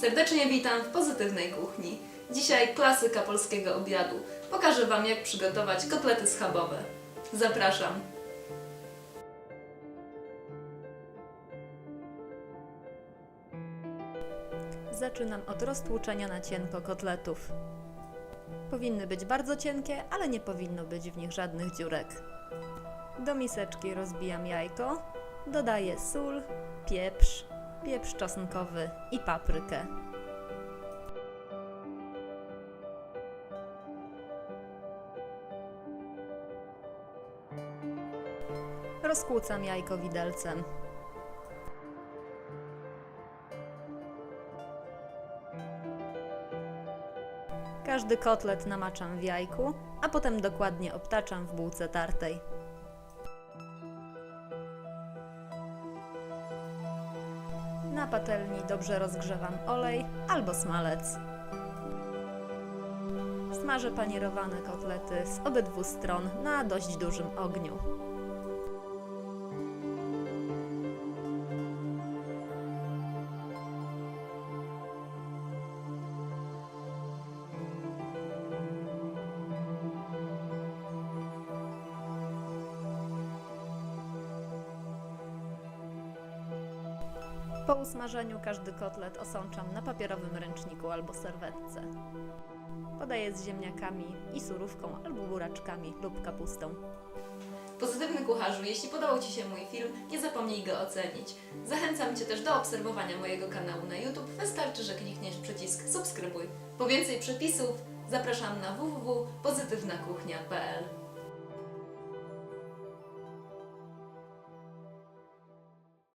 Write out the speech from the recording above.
Serdecznie witam w Pozytywnej Kuchni. Dzisiaj klasyka polskiego obiadu. Pokażę Wam, jak przygotować kotlety schabowe. Zapraszam! Zaczynam od roztłuczenia na cienko kotletów. Powinny być bardzo cienkie, ale nie powinno być w nich żadnych dziurek. Do miseczki rozbijam jajko, dodaję sól, pieprz czosnkowy i paprykę. Rozkłócam jajko widelcem. Każdy kotlet namaczam w jajku, a potem dokładnie obtaczam w bułce tartej. Na patelni dobrze rozgrzewam olej albo smalec. Smażę panierowane kotlety z obydwu stron na dość dużym ogniu. Po usmażeniu każdy kotlet osączam na papierowym ręczniku albo serwetce. Podaję z ziemniakami i surówką albo buraczkami lub kapustą. Pozytywny kucharzu, jeśli podobał Ci się mój film, nie zapomnij go ocenić. Zachęcam Cię też do obserwowania mojego kanału na YouTube. Wystarczy, że klikniesz przycisk subskrybuj. Po więcej przepisów zapraszam na www.pozytywnakuchnia.pl.